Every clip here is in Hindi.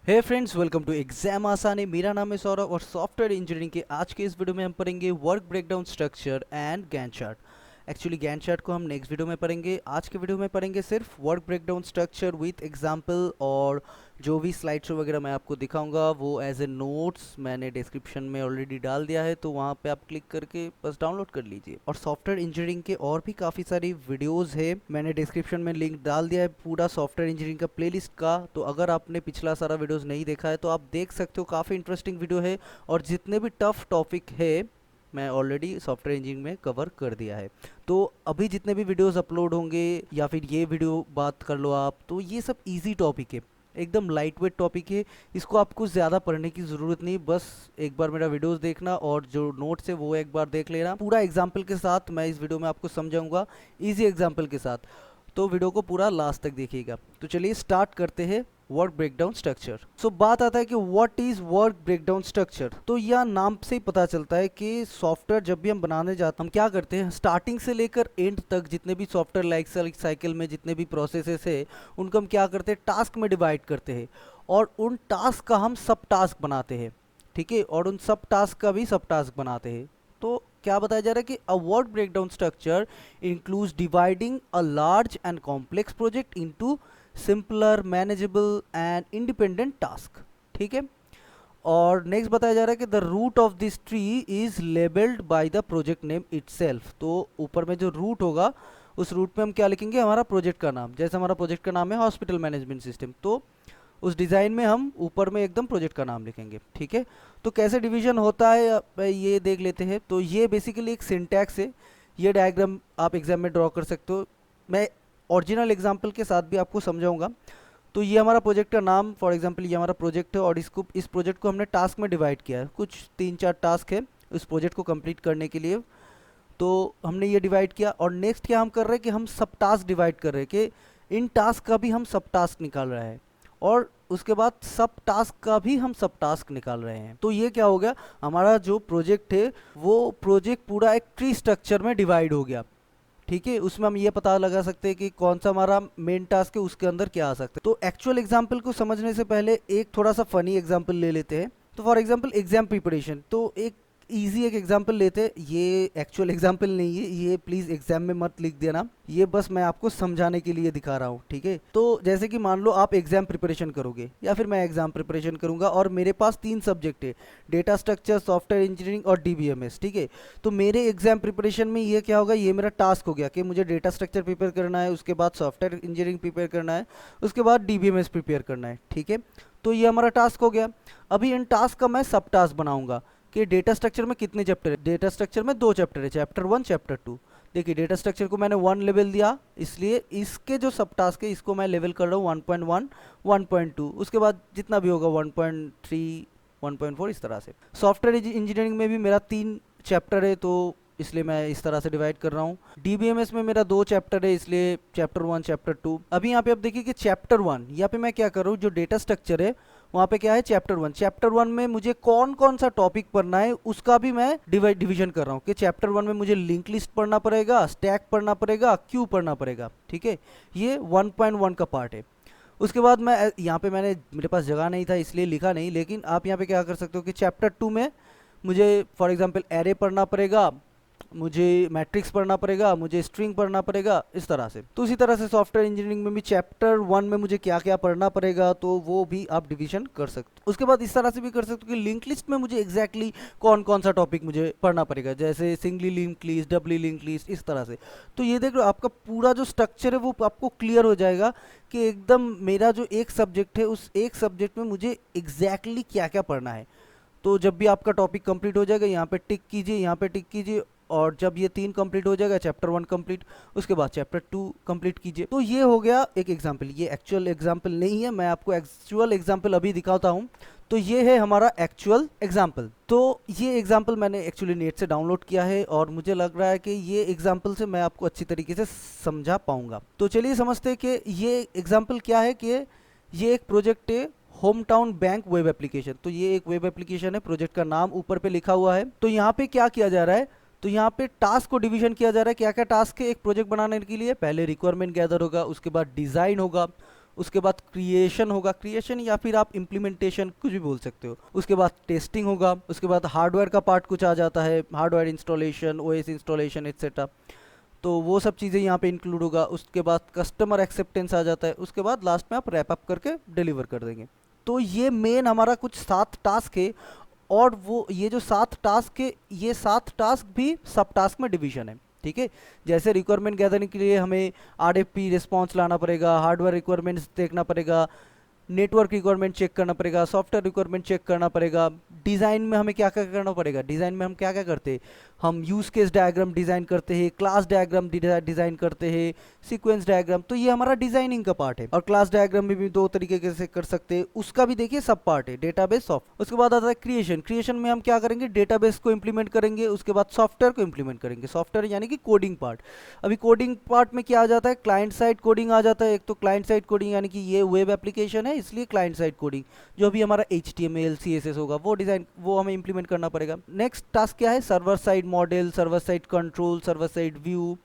Hey friends, welcome to exam आसानी। मेरा नाम है सौरभ और सॉफ्टवेयर इंजीनियरिंग के आज के इस वीडियो में हम पढ़ेंगे work breakdown structure and Gantt chart. Actually Gantt chart को हम नेक्स्ट वीडियो में पढ़ेंगे। आज के वीडियो में पढ़ेंगे सिर्फ work breakdown structure with example, और जो भी स्लाइड शो वगैरह मैं आपको दिखाऊंगा वो एज ए नोट्स मैंने डिस्क्रिप्शन में ऑलरेडी डाल दिया है, तो वहाँ पे आप क्लिक करके बस डाउनलोड कर लीजिए। और सॉफ्टवेयर इंजीनियरिंग के और भी काफ़ी सारी वीडियोस है, मैंने डिस्क्रिप्शन में लिंक डाल दिया है पूरा सॉफ्टवेयर इंजीनियरिंग का प्लेलिस्ट का। तो अगर आपने पिछला सारा वीडियोस नहीं देखा है तो आप देख सकते हो, काफ़ी इंटरेस्टिंग वीडियो है। और जितने भी टफ टॉपिक है मैं ऑलरेडी सॉफ्टवेयर इंजीनियरिंग में कवर कर दिया है। तो अभी जितने भी वीडियोस अपलोड होंगे या फिर ये वीडियो बात कर लो आप, तो ये सब इजी टॉपिक है, एकदम लाइट वेट टॉपिक है। इसको आपको ज़्यादा पढ़ने की ज़रूरत नहीं, बस एक बार मेरा वीडियोस देखना और जो नोट्स है वो एक बार देख लेना। पूरा एग्जाम्पल के साथ मैं इस वीडियो में आपको समझाऊंगा, इजी एग्जाम्पल के साथ। तो वीडियो को पूरा लास्ट तक देखिएगा। तो चलिए स्टार्ट करते हैं वर्क ब्रेकडाउन स्ट्रक्चर। सो बात आता है कि what is work breakdown structure. तो यह नाम से ही पता चलता है कि सॉफ्टवेयर जब भी हम बनाने जाते हैं, हम क्या करते हैं, स्टार्टिंग से लेकर एंड तक जितने भी सॉफ्टवेयर लाइफ साइकिल में जितने भी प्रोसेसेस है उनको हम क्या करते हैं, टास्क में डिवाइड करते हैं और उन टास्क का हम सब टास्क बनाते हैं, ठीक है, और उन सब टास्क का भी सब टास्क बनाते हैं। तो क्या बताया जा रहा है कि a work breakdown structure includes dividing a large and complex project into simpler, manageable and independent task, ठीक है। और नेक्स्ट बताया जा रहा है कि the root of this tree is labelled by the project name itself. तो ऊपर में जो रूट होगा उस रूट में हम क्या लिखेंगे, हमारा प्रोजेक्ट का नाम। जैसे हमारा प्रोजेक्ट का नाम है हॉस्पिटल मैनेजमेंट सिस्टम, तो उस डिज़ाइन में हम ऊपर में एकदम प्रोजेक्ट का नाम लिखेंगे, ठीक है। तो कैसे डिवीजन होता है ये देख लेते हैं। तो ये बेसिकली एक सिंटैक्स है, ये डायग्राम आप एग्जाम में ड्रॉ कर सकते हो। मैं ओरिजिनल एग्जाम्पल के साथ भी आपको समझाऊंगा। तो ये हमारा प्रोजेक्ट का नाम, फॉर एग्जांपल ये हमारा प्रोजेक्ट है और इस प्रोजेक्ट को हमने टास्क में डिवाइड किया है। कुछ 3-4 टास्क है उस प्रोजेक्ट को कंप्लीट करने के लिए, तो हमने ये डिवाइड किया। और नेक्स्ट क्या हम कर रहे हैं कि हम सब टास्क डिवाइड कर रहे हैं कि इन टास्क का भी हम सब टास्क निकाल रहे हैं और उसके बाद सब टास्क का भी हम सब टास्क निकाल रहे हैं। तो ये क्या हो गया, हमारा जो प्रोजेक्ट है वो प्रोजेक्ट पूरा एक ट्री स्ट्रक्चर में डिवाइड हो गया, ठीक है। उसमें हम ये पता लगा सकते हैं कि कौन सा हमारा मेन टास्क है, उसके अंदर क्या आ सकता है। तो एक्चुअल एग्जाम्पल को समझने से पहले एक थोड़ा सा फनी एग्जाम्पल ले लेते हैं। तो फॉर एग्जाम्पल एग्जाम प्रिपरेशन, तो एक इजी एक एग्जाम्पल लेते हैं। ये एक्चुअल एग्जाम्पल नहीं है, ये प्लीज़ एग्जाम में मत लिख देना, ये बस मैं आपको समझाने के लिए दिखा रहा हूँ, ठीक है। तो जैसे कि मान लो आप एग्जाम प्रिपरेशन करोगे या फिर मैं एग्जाम प्रिपरेशन करूंगा और मेरे पास 3 सब्जेक्ट है, डेटा स्ट्रक्चर, सॉफ्टवेयर इंजीनियरिंग और डीबीएमएस, ठीक है। तो मेरे एग्जाम प्रिपरेशन में ये क्या होगा, ये मेरा टास्क हो गया कि मुझे डेटा स्ट्रक्चर प्रिपेयर करना है, उसके बाद सॉफ्टवेयर इंजीनियरिंग प्रिपेयर करना है, उसके बाद डीबीएमएस प्रिपेयर करना है, ठीक है। तो ये हमारा टास्क हो गया। अभी इन टास्क का मैं सब टास्क बनाऊंगा कि डेटा स्ट्रक्चर में कितने चैप्टर है। डेटा स्ट्रक्चर में 2 चैप्टर है, चैप्टर 1 चैप्टर 2। देखिए डेटा स्ट्रक्चर को मैंने 1 लेवल दिया, इसलिए इसके जो सब टास्क है इसको मैं लेवल कर रहा हूँ 1.1, 1.2, उसके बाद जितना भी होगा 1.3, 1.4, इस तरह से। सॉफ्टवेयर इंजीनियरिंग में भी मेरा 3 चैप्टर है, तो इसलिए मैं इस तरह से डिवाइड कर रहा हूँ। डीबीएमएस में मेरा 2 चैप्टर है, इसलिए चैप्टर 1 चैप्टर 2। अभी यहाँ पे आप देखिए कि चैप्टर 1 यहाँ पे मैं क्या कर रहा हूँ, जो डेटा स्ट्रक्चर है वहाँ पे क्या है, चैप्टर 1। चैप्टर 1 में मुझे कौन कौन सा टॉपिक पढ़ना है उसका भी मैं डिवीजन कर रहा हूँ कि चैप्टर 1 में मुझे लिंक लिस्ट पढ़ना पड़ेगा, स्टैक पढ़ना पड़ेगा, क्यू पढ़ना पड़ेगा, ठीक है। ये 1.1 का पार्ट है। उसके बाद मैं यहाँ पे मेरे पास जगह नहीं था इसलिए लिखा नहीं, लेकिन आप यहाँ पे क्या कर सकते हो कि चैप्टर 2 में मुझे फॉर एग्जांपल एरे पढ़ना पड़ेगा, मुझे मैट्रिक्स पढ़ना पड़ेगा, मुझे स्ट्रिंग पढ़ना पड़ेगा, इस तरह से। तो उसी तरह से सॉफ्टवेयर इंजीनियरिंग में भी चैप्टर 1 में मुझे क्या क्या पढ़ना पड़ेगा, तो वो भी आप डिवीजन कर सकते हो। उसके बाद इस तरह से भी कर सकते हो कि लिंक लिस्ट में मुझे एग्जैक्टली कौन कौन सा टॉपिक मुझे पढ़ना पड़ेगा, जैसे singly link list, doubly link list, इस तरह से। तो ये देख लो आपका पूरा जो स्ट्रक्चर है वो आपको क्लियर हो जाएगा कि एकदम मेरा जो एक सब्जेक्ट है उस एक सब्जेक्ट में मुझे एग्जैक्टली क्या क्या पढ़ना है। तो जब भी आपका टॉपिक कंप्लीट हो जाएगा यहाँ पे टिक कीजिए, यहाँ पे टिक कीजिए, और जब ये 3 कंप्लीट हो जाएगा, चैप्टर 1 कंप्लीट, उसके बाद चैप्टर 2 कंप्लीट कीजिए। तो ये हो गया एक एग्जाम्पल। ये एक्चुअल एग्जाम्पल नहीं है, मैं आपको एक्चुअल एग्जाम्पल अभी दिखाता हूँ। तो ये है हमारा एक्चुअल एग्जाम्पल। तो ये एग्जाम्पल मैंने एक्चुअली नेट से डाउनलोड किया है और मुझे लग रहा है कि ये एग्जाम्पल से मैं आपको अच्छी तरीके से समझा पाऊंगा। तो चलिए समझते हैं कि ये एग्जाम्पल क्या है। कि ये एक प्रोजेक्ट है, home town bank web application. तो ये एक वेब एप्लीकेशन है, प्रोजेक्ट का नाम ऊपर पे लिखा हुआ है। तो यहाँ पे क्या किया जा रहा है, तो यहाँ पे टास्क को डिवीजन किया जा रहा है। क्या क्या टास्क है एक प्रोजेक्ट बनाने के लिए, पहले रिक्वायरमेंट गैदर होगा, उसके बाद डिज़ाइन होगा, उसके बाद क्रिएशन होगा, क्रिएशन या फिर आप इम्प्लीमेंटेशन कुछ भी बोल सकते हो। उसके बाद टेस्टिंग होगा, उसके बाद हार्डवेयर का पार्ट कुछ आ जाता है, hardware installation, OS installation etcetera, तो वो सब चीज़ें यहाँ पे इंक्लूड होगा। उसके बाद कस्टमर एक्सेप्टेंस आ जाता है, उसके बाद लास्ट में आप रैप अप करके डिलीवर कर देंगे। तो ये मेन हमारा कुछ 7 टास्क है, और वो ये जो 7 टास्क है, ये 7 टास्क भी सब टास्क में डिवीजन है, ठीक है। जैसे रिक्वायरमेंट गैदरिंग के लिए हमें आरएफपी रिस्पॉन्स लाना पड़ेगा, हार्डवेयर रिक्वायरमेंट्स देखना पड़ेगा, नेटवर्क रिक्वायरमेंट चेक करना पड़ेगा, सॉफ्टवेयर रिक्वायरमेंट चेक करना पड़ेगा, डिज़ाइन में हमें क्या क्या करना पड़ेगा, डिज़ाइन में हम क्या क्या करते हैं, हम यूज़ केस डायग्राम डिज़ाइन करते हैं, क्लास डायग्राम डिज़ाइन करते हैं, सीक्वेंस डायग्राम, तो ये हमारा डिज़ाइनिंग का पार्ट है। और क्लास डायग्राम में भी 2 तरीके से कर सकते हैं, उसका भी देखिए सब पार्ट है, डेटाबेस सॉफ्ट। उसके बाद आता है क्रिएशन, क्रिएशन में हम क्या करेंगे, डेटाबेस को इंप्लीमेंट करेंगे, उसके बाद सॉफ्टवेयर को इंप्लीमेंट करेंगे, सॉफ्टवेयर यानी कि कोडिंग पार्ट। अभी कोडिंग पार्ट में क्या आ जाता है, क्लाइंट साइड कोडिंग आ जाता है। एक तो क्लाइंट साइड कोडिंग यानी कि ये वेब एप्लीकेशन है, इसलिए क्लाइंट साइड कोडिंग, जो भी हमारा HTML CSS होगा वो डिज़ाइन वो हमें इंप्लीमेंट करना पड़ेगा। नेक्स्ट टास्क क्या है, server side model, server side control, server side view.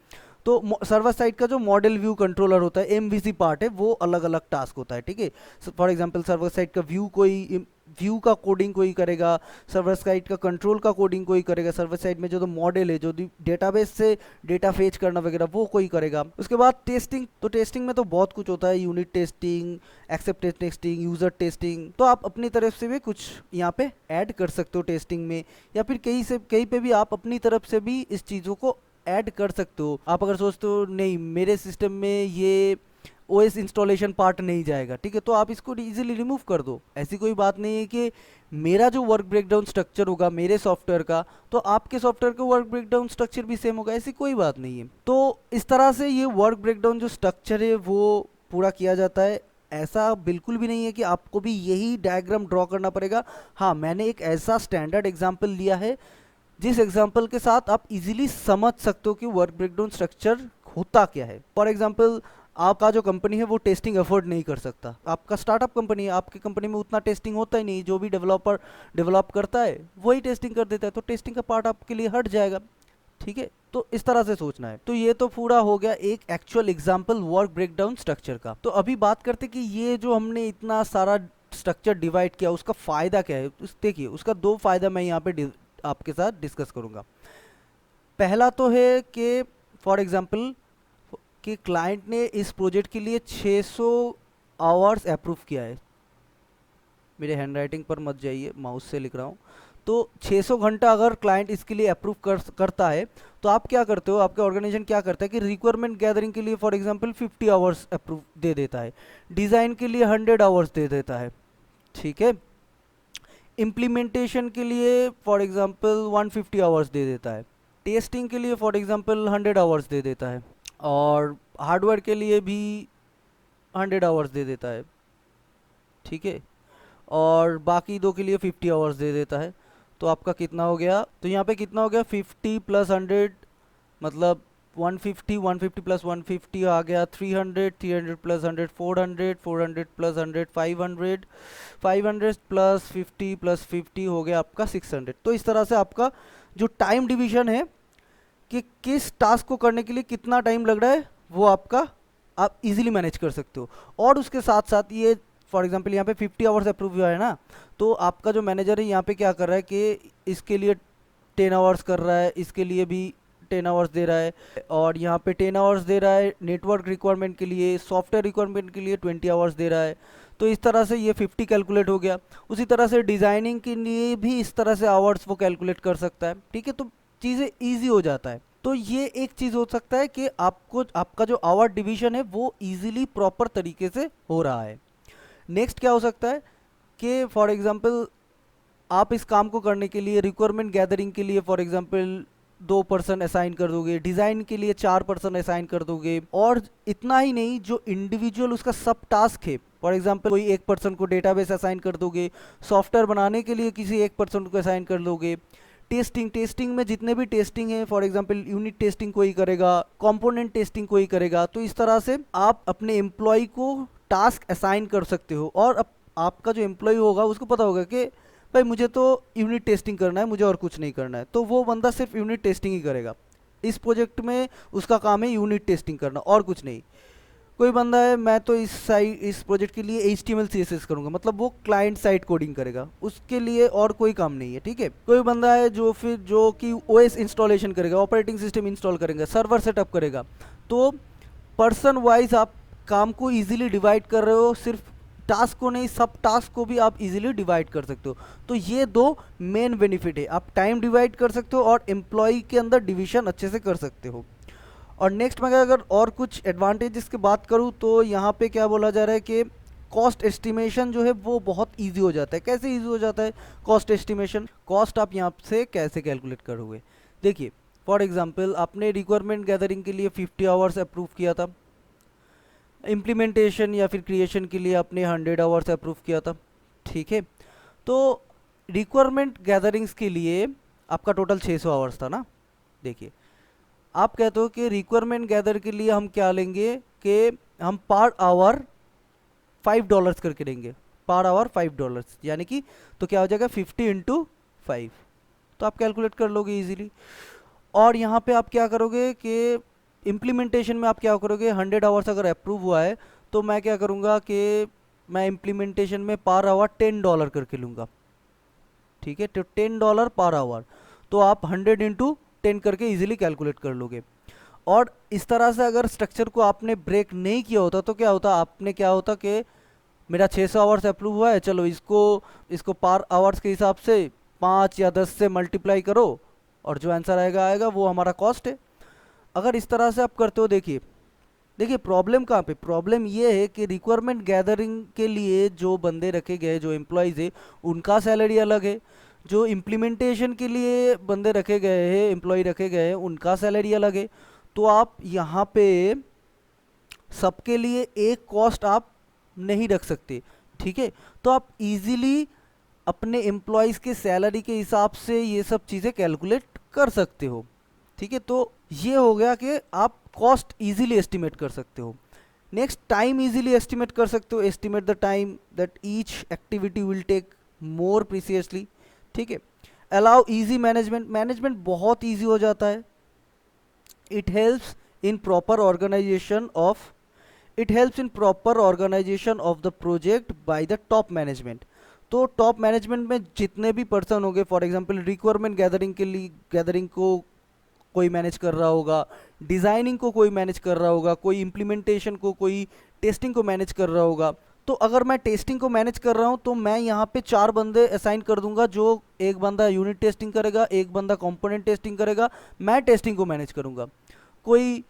तो सर्वर साइड का जो मॉडल व्यू कंट्रोलर होता है, MVC पार्ट है, वो अलग अलग टास्क होता है, ठीक है। फॉर एग्जांपल सर्वर साइड का व्यू का कोडिंग कोई करेगा, सर्वर साइड का कंट्रोल का कोडिंग कोई करेगा, सर्वर साइड में जो मॉडल है, जो डेटाबेस से डेटा फेच करना वगैरह वो कोई करेगा। उसके बाद टेस्टिंग, तो टेस्टिंग में तो बहुत कुछ होता है, unit testing, acceptance testing, user testing, तो आप अपनी तरफ से भी कुछ यहाँ पे ऐड कर सकते हो टेस्टिंग में, या फिर कहीं पे भी आप अपनी तरफ से भी इस चीज़ों को ऐड कर सकते हो। आप अगर सोचते हो नहीं मेरे सिस्टम में ये ओएस इंस्टॉलेशन पार्ट नहीं जाएगा, ठीक है, तो आप इसको इजीली रिमूव कर दो। ऐसी कोई बात नहीं है कि मेरा जो वर्क ब्रेकडाउन स्ट्रक्चर होगा मेरे सॉफ्टवेयर का, तो आपके सॉफ्टवेयर का वर्क ब्रेकडाउन स्ट्रक्चर भी सेम होगा, ऐसी कोई बात नहीं है। तो इस तरह से ये वर्क ब्रेकडाउन जो स्ट्रक्चर है वो पूरा किया जाता है। ऐसा बिल्कुल भी नहीं है कि आपको भी यही डायग्राम ड्रॉ करना पड़ेगा। हाँ, मैंने एक ऐसा स्टैंडर्ड एग्जाम्पल लिया है जिस एग्जाम्पल के साथ आप इजीली समझ सकते हो कि वर्क ब्रेकडाउन स्ट्रक्चर होता क्या है। फॉर एग्जाम्पल, आपका जो कंपनी है वो टेस्टिंग अफोर्ड नहीं कर सकता, आपका स्टार्टअप कंपनी है, आपकी कंपनी में उतना टेस्टिंग होता ही नहीं, जो भी डेवलपर डेवलप करता है वही टेस्टिंग कर देता है, तो टेस्टिंग का पार्ट आपके लिए हट जाएगा, ठीक है। तो इस तरह से सोचना है। तो ये तो पूरा हो गया एक actual example work breakdown structure का। तो अभी बात करते कि ये जो हमने इतना सारा स्ट्रक्चर डिवाइड किया उसका फ़ायदा क्या है। देखिए, उसका 2 फायदा मैं यहाँ पे आपके साथ डिस्कस करूँगा। पहला तो है कि फॉर एग्जांपल कि क्लाइंट ने इस प्रोजेक्ट के लिए 600 आवर्स अप्रूव किया है। मेरे हैंडराइटिंग पर मत जाइए, माउस से लिख रहा हूँ। तो 600 घंटा अगर क्लाइंट इसके लिए अप्रूव करता है, तो आप क्या करते हो, आपका ऑर्गेनाइजेशन क्या करता है कि रिक्वायरमेंट गैदरिंग के लिए फॉर एग्जांपल 50 आवर्स अप्रूव दे देता है, डिज़ाइन के लिए 100 आवर्स दे देता है, ठीक है, इम्प्लीमेंटेशन के लिए फॉर एग्जांपल 150 आवर्स दे देता है, टेस्टिंग के लिए फॉर एग्जांपल 100 आवर्स दे देता है, और हार्डवेयर के लिए भी 100 आवर्स दे देता है, ठीक है, और बाकी 2 के लिए 50 आवर्स दे देता है। तो आपका कितना हो गया, तो यहाँ पे कितना हो गया, 50 + 100 मतलब 150, 150 + 150 आ गया 300, 300 + 100 400, 400 + 100 500, 500 + 50 + 50 हो गया आपका 600। तो इस तरह से आपका जो टाइम डिवीजन है कि किस टास्क को करने के लिए कितना टाइम लग रहा है, वो आपका आप इजीली मैनेज कर सकते हो। और उसके साथ साथ ये फॉर एग्जांपल यहाँ पे 50 आवर्स अप्रूव हुआ है ना, तो आपका जो मैनेजर है यहाँ पे क्या कर रहा है कि इसके लिए 10 आवर्स कर रहा है, इसके लिए भी 10 आवर्स दे रहा है, और यहाँ पे 10 आवर्स दे रहा है नेटवर्क रिक्वायरमेंट के लिए, सॉफ्टवेयर रिक्वायरमेंट के लिए 20 आवर्स दे रहा है। तो इस तरह से ये 50 कैलकुलेट हो गया। उसी तरह से डिज़ाइनिंग के लिए भी इस तरह से आवर्स वो कैलकुलेट कर सकता है, ठीक है। तो चीज़ें ईजी हो जाता है। तो ये एक चीज़ हो सकता है कि आपको आपका जो आवर डिवीजन है वो ईजिली प्रॉपर तरीके से हो रहा है। नेक्स्ट क्या हो सकता है कि फॉर एग्जांपल आप इस काम को करने के लिए रिक्वायरमेंट गैदरिंग के लिए फॉर एग्जांपल 2 पर्सन असाइन कर दोगे, डिज़ाइन के लिए 4 पर्सन असाइन कर दोगे, और इतना ही नहीं, जो इंडिविजुअल उसका सब टास्क है, फॉर एग्जांपल कोई एक पर्सन को डेटाबेस असाइन कर दोगे, सॉफ्टवेयर बनाने के लिए किसी एक पर्सन को असाइन कर दोगे, टेस्टिंग में जितने भी टेस्टिंग है फॉर एग्जांपल यूनिट टेस्टिंग कोई करेगा, कंपोनेंट टेस्टिंग कोई करेगा। तो इस तरह से आप अपने एम्प्लॉय को टास्क असाइन कर सकते हो, और आपका जो एम्प्लॉय होगा उसको पता होगा कि भाई मुझे तो यूनिट टेस्टिंग करना है, मुझे और कुछ नहीं करना है, तो वो बंदा सिर्फ यूनिट टेस्टिंग ही करेगा। इस प्रोजेक्ट में उसका काम है यूनिट टेस्टिंग करना और कुछ नहीं। कोई बंदा है मैं तो इस प्रोजेक्ट के लिए HTML CSS करूंगा, मतलब वो क्लाइंट साइड कोडिंग करेगा, उसके लिए और कोई काम नहीं है, ठीक है। कोई बंदा है जो कि OS इंस्टॉलेशन करेगा, ऑपरेटिंग सिस्टम इंस्टॉल करेगा, सर्वर सेटअप करेगा। तो पर्सन वाइज आप काम को इजीली डिवाइड कर रहे हो, सिर्फ टास्क को नहीं, सब टास्क को भी आप इजीली डिवाइड कर सकते हो। तो ये दो मेन बेनिफिट है, आप टाइम डिवाइड कर सकते हो और एम्प्लॉय के अंदर डिवीजन अच्छे से कर सकते हो। और नेक्स्ट मैं अगर और कुछ एडवांटेजेस की बात करूँ तो यहाँ पे क्या बोला जा रहा है कि कॉस्ट एस्टिमेशन जो है वो बहुत इजी हो जाता है। कैसे इजी हो जाता है कॉस्ट एस्टिमेशन? कॉस्ट आप यहाँ से कैसे कैलकुलेट करोगे? देखिए, फॉर एग्जांपल आपने रिक्वायरमेंट गैदरिंग के लिए 50 आवर्स अप्रूव किया था, इम्प्लीमेंटेशन या फिर क्रिएशन के लिए आपने 100 आवर्स अप्रूव किया था, ठीक है। तो रिक्वायरमेंट गैदरिंग्स के लिए आपका टोटल 600 आवर्स था ना। देखिए, आप कहते हो कि रिक्वायरमेंट गैदर के लिए हम क्या लेंगे कि हम पर आवर $5 करके लेंगे, पर आवर $5, यानी कि तो क्या हो जाएगा 50 इंटू 5, तो आप कैलकुलेट कर लोगे इजीली। और यहाँ पे आप क्या करोगे कि इम्प्लीमेंटेशन में आप क्या करोगे, 100 आवर्स अगर अप्रूव हुआ है तो मैं क्या करूँगा कि मैं इम्प्लीमेंटेशन में पर आवर $10 करके लूँगा, ठीक है। तो $10 पर आवर, तो आप 100 इंटू 10 करके इजीली कैलकुलेट कर लोगे। और इस तरह से अगर स्ट्रक्चर को आपने ब्रेक नहीं किया होता तो क्या होता, आपने क्या होता कि मेरा 600 आवर्स अप्रूव हुआ है, चलो इसको पर आवर्स के हिसाब से 5 या 10 से मल्टीप्लाई करो और जो आंसर आएगा वो हमारा कॉस्ट है। अगर इस तरह से आप करते हो, देखिए प्रॉब्लम कहाँ पे, प्रॉब्लम ये है कि रिक्वायरमेंट गैदरिंग के लिए जो बंदे रखे गए, जो एम्प्लॉयज़ है, उनका सैलरी अलग है। जो इम्प्लीमेंटेशन के लिए बंदे रखे गए हैं, एम्प्लॉय रखे गए हैं, उनका सैलरी अलग है। तो आप यहाँ पे सबके लिए एक कॉस्ट आप नहीं रख सकते, ठीक है। तो आप इजीली अपने एम्प्लॉयज़ के सैलरी के हिसाब से ये सब चीज़ें कैलकुलेट कर सकते हो, ठीक है। तो ये हो गया कि आप कॉस्ट इजीली एस्टिमेट कर सकते हो। नेक्स्ट, टाइम इजीली एस्टिमेट कर सकते हो, estimate the time that each activity will take more precisely, ठीक है। अलाउ इजी मैनेजमेंट बहुत इजी हो जाता है। It helps in proper organisation of the project by the top management. तो टॉप मैनेजमेंट में जितने भी पर्सन होंगे, फॉर एग्जांपल रिक्वायरमेंट गैदरिंग को कोई मैनेज कर रहा होगा, डिज़ाइनिंग को कोई मैनेज कर रहा होगा, कोई इम्प्लीमेंटेशन को, कोई टेस्टिंग को मैनेज कर रहा होगा। तो अगर मैं टेस्टिंग को मैनेज कर रहा हूँ तो मैं यहाँ पे 4 बंदे असाइन कर दूंगा, जो एक बंदा यूनिट टेस्टिंग करेगा, एक बंदा कंपोनेंट टेस्टिंग करेगा, मैं टेस्टिंग को मैनेज करूँगा। कोई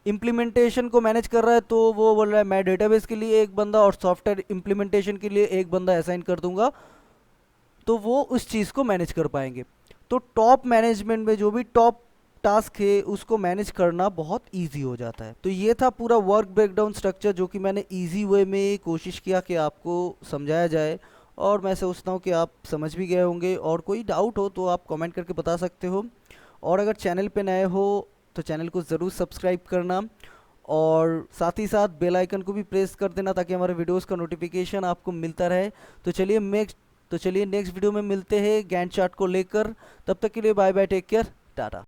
इम्प्लीमेंटेशन को मैनेज कर रहा है तो वो बोल रहा है मैं डेटाबेस के लिए एक बंदा और सॉफ्टवेयर इम्प्लीमेंटेशन के लिए एक बंदा असाइन कर दूंगा, तो वो उस चीज़ को मैनेज कर पाएंगे। तो टॉप मैनेजमेंट में जो भी टॉप टास्क है उसको मैनेज करना बहुत इजी हो जाता है। तो ये था पूरा वर्क ब्रेकडाउन स्ट्रक्चर, जो कि मैंने इजी वे में कोशिश किया कि आपको समझाया जाए, और मैं सोचता हूँ कि आप समझ भी गए होंगे। और कोई डाउट हो तो आप कमेंट करके बता सकते हो। और अगर चैनल पे नए हो तो चैनल को ज़रूर सब्सक्राइब करना, और साथ ही साथ बेल आइकन को भी प्रेस कर देना ताकि हमारे वीडियोस का नोटिफिकेशन आपको मिलता रहे। तो चलिए नेक्स्ट वीडियो में मिलते हैं गैंट चार्ट को लेकर। तब तक के लिए bye bye, take care, Tata.